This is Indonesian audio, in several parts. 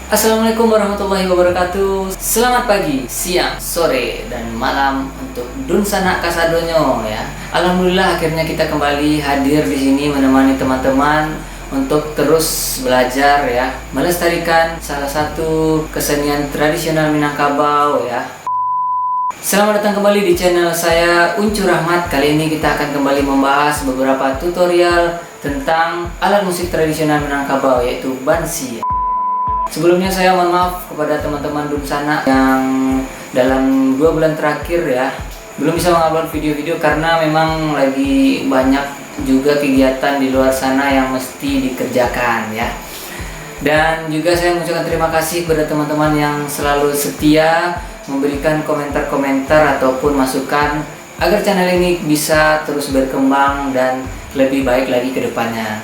Assalamualaikum warahmatullahi wabarakatuh. Selamat pagi, siang, sore, dan malam untuk Dunsana Kasadonyo ya. Alhamdulillah akhirnya kita kembali hadir di sini menemani teman-teman untuk terus belajar ya, melestarikan salah satu kesenian tradisional Minangkabau ya. Selamat datang kembali di channel saya Uncu Rahmat. Kali ini kita akan kembali membahas beberapa tutorial tentang alat musik tradisional Minangkabau yaitu bansi. Sebelumnya saya mohon maaf kepada teman-teman Dunsana yang dalam 2 bulan terakhir ya belum bisa mengupload video-video karena memang lagi banyak juga kegiatan di luar sana yang mesti dikerjakan ya. Dan juga saya mengucapkan terima kasih kepada teman-teman yang selalu setia memberikan komentar-komentar ataupun masukan agar channel ini bisa terus berkembang dan lebih baik lagi ke depannya.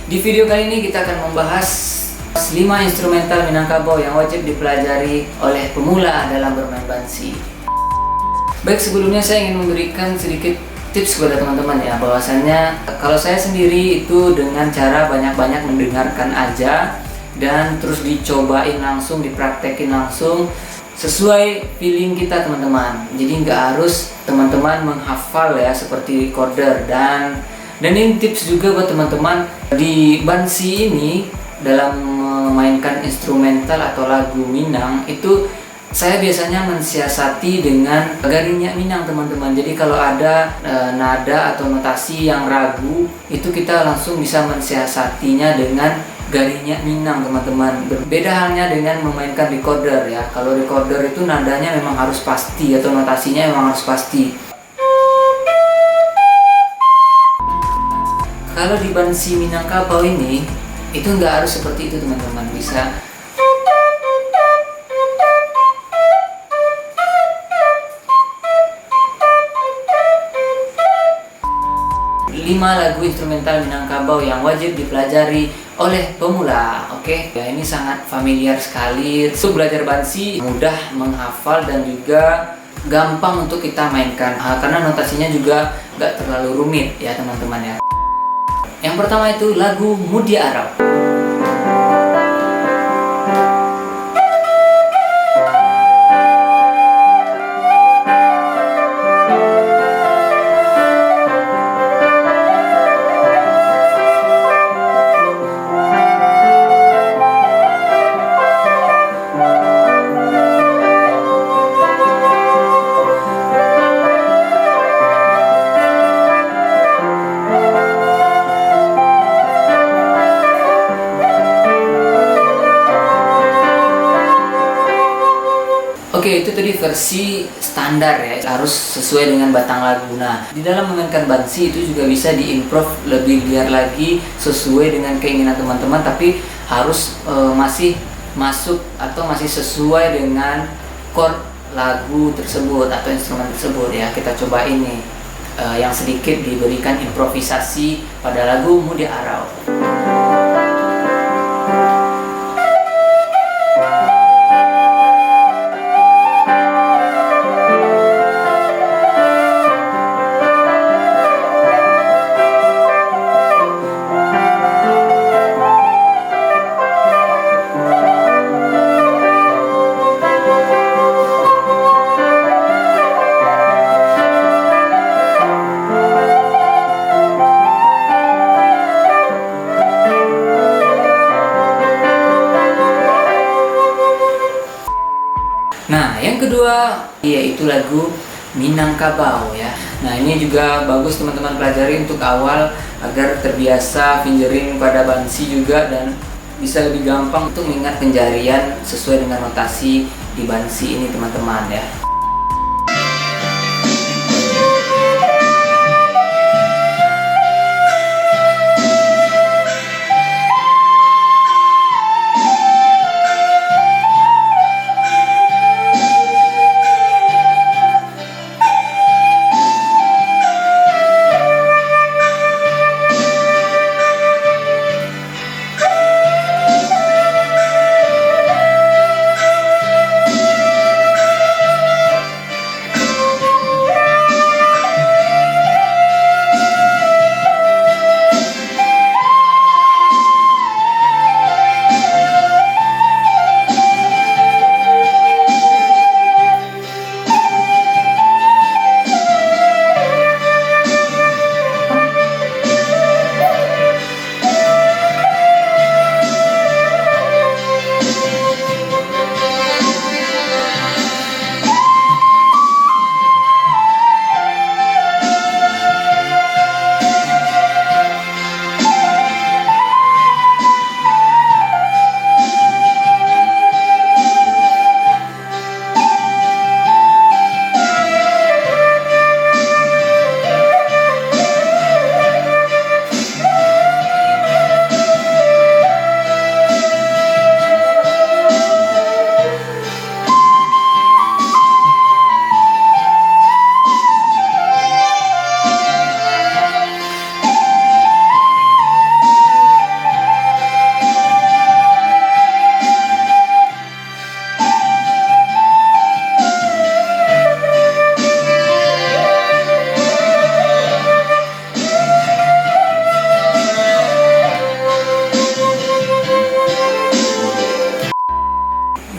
Di video kali ini kita akan membahas 5 instrumental Minangkabau yang wajib dipelajari oleh pemula dalam bermain bansi. Baik, sebelumnya saya ingin memberikan sedikit tips kepada teman-teman ya, bahwasannya kalau saya sendiri itu dengan cara banyak-banyak mendengarkan aja dan terus dicobain langsung, dipraktekin langsung sesuai feeling kita teman-teman. Jadi nggak harus teman-teman menghafal ya seperti recorder. Dan ini tips juga buat teman-teman di bansi ini. Dalam memainkan instrumental atau lagu Minang itu saya biasanya mensiasati dengan garingnya Minang teman-teman. Jadi kalau ada nada atau notasi yang ragu itu kita langsung bisa mensiasatinya dengan garingnya Minang teman-teman. Berbeda halnya dengan memainkan recorder ya. Kalau recorder itu nadanya memang harus pasti atau notasinya memang harus pasti. Kalau di bansi Minangkabau ini itu nggak harus seperti itu teman-teman, bisa lima lagu instrumental Minangkabau yang wajib dipelajari oleh pemula. Oke, ya ini sangat familiar sekali. Untuk belajar bansi mudah menghafal dan juga gampang untuk kita mainkan karena notasinya juga nggak terlalu rumit ya teman-teman ya. Yang pertama itu lagu Mudia Arab. Oke, itu tadi versi standar ya, harus sesuai dengan batang lagu. Nah, di dalam memainkan bansi itu juga bisa diimprove lebih liar lagi sesuai dengan keinginan teman-teman, tapi harus masih masuk atau masih sesuai dengan chord lagu tersebut atau instrumen tersebut ya. Kita coba ini yang sedikit diberikan improvisasi pada lagu Mudia Arau. Nah, yang kedua yaitu lagu Minangkabau ya. Nah, ini juga bagus teman-teman pelajari untuk awal agar terbiasa fingering pada bansi juga dan bisa lebih gampang untuk mengingat penjarian sesuai dengan notasi di bansi ini teman-teman ya.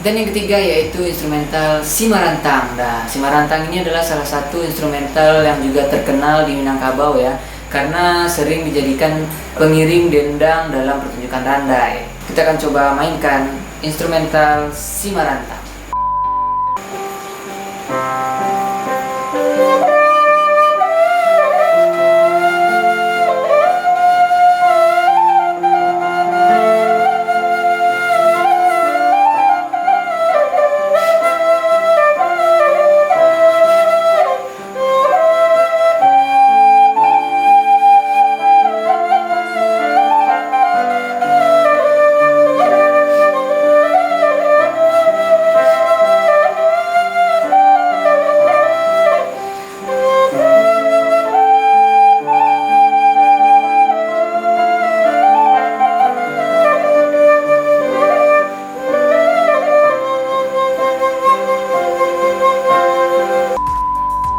Dan yang ketiga yaitu instrumental simarantang. Nah, simarantang ini adalah salah satu instrumental yang juga terkenal di Minangkabau ya, karena sering dijadikan pengiring dendang dalam pertunjukan randai. Kita akan coba mainkan instrumental simarantang.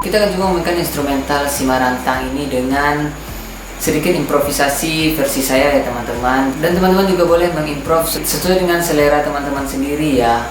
Kita akan juga memainkan instrumental simarantang ini dengan sedikit improvisasi versi saya ya teman-teman. Dan teman-teman juga boleh mengimprov sesuai dengan selera teman-teman sendiri ya.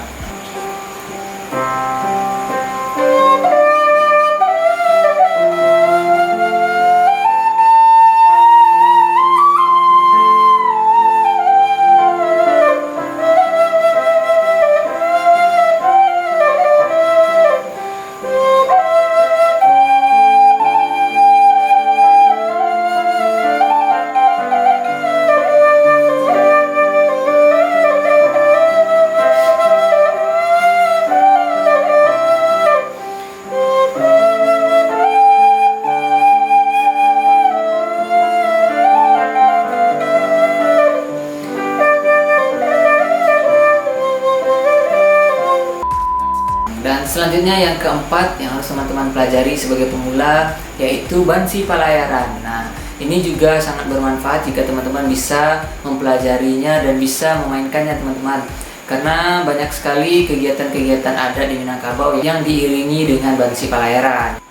Dan selanjutnya yang keempat yang harus teman-teman pelajari sebagai pemula yaitu bansi palayaran. Nah, ini juga sangat bermanfaat jika teman-teman bisa mempelajarinya dan bisa memainkannya teman-teman. Karena banyak sekali kegiatan-kegiatan adat di Minangkabau yang diiringi dengan bansi palayaran.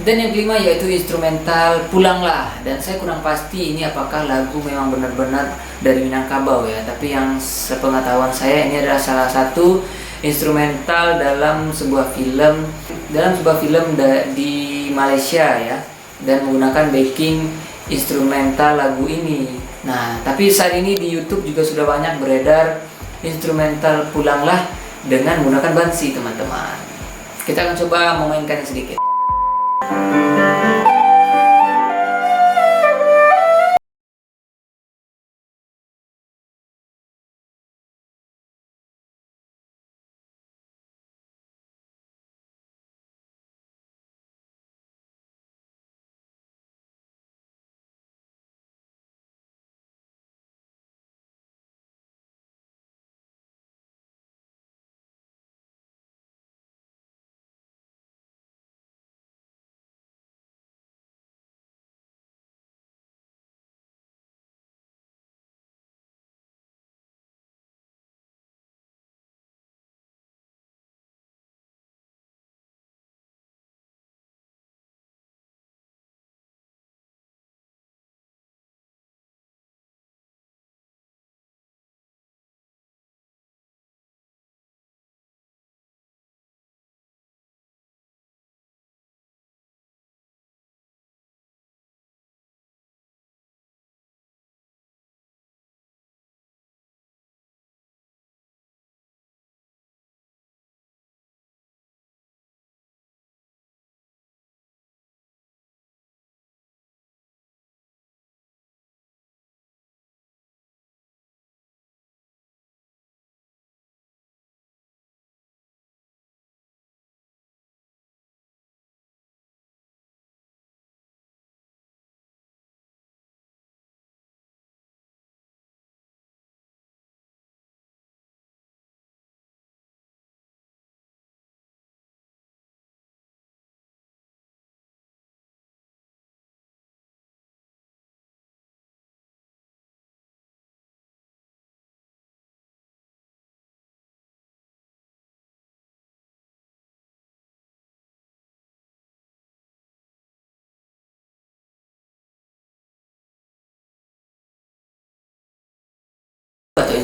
Dan yang kelima yaitu instrumental Pulanglah. Dan saya kurang pasti ini apakah lagu memang benar-benar dari Minangkabau ya. Tapi yang sepengetahuan saya ini adalah salah satu instrumental dalam sebuah film di Malaysia ya. Dan menggunakan backing instrumental lagu ini. Nah, tapi saat ini di YouTube juga sudah banyak beredar instrumental Pulanglah dengan menggunakan bansi teman-teman. Kita akan coba memainkannya sedikit.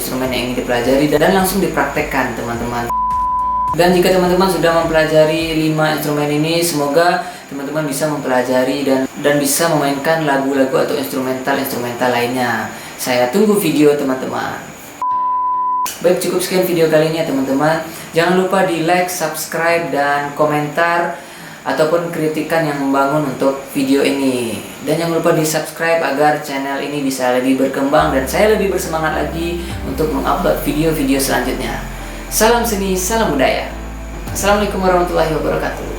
instrumen yang ingin dipelajari dan langsung dipraktekkan teman-teman. Dan jika teman-teman sudah mempelajari 5 instrumen ini, semoga teman-teman bisa mempelajari dan bisa memainkan lagu-lagu atau instrumental lainnya. Saya tunggu video teman-teman. Baik, cukup sekian video kali ini ya teman-teman. Jangan lupa di like, subscribe, dan komentar ataupun kritikan yang membangun untuk video ini. Dan jangan lupa di subscribe agar channel ini bisa lebih berkembang dan saya lebih bersemangat lagi untuk mengupload video-video selanjutnya. Salam seni, salam budaya. Assalamualaikum warahmatullahi wabarakatuh.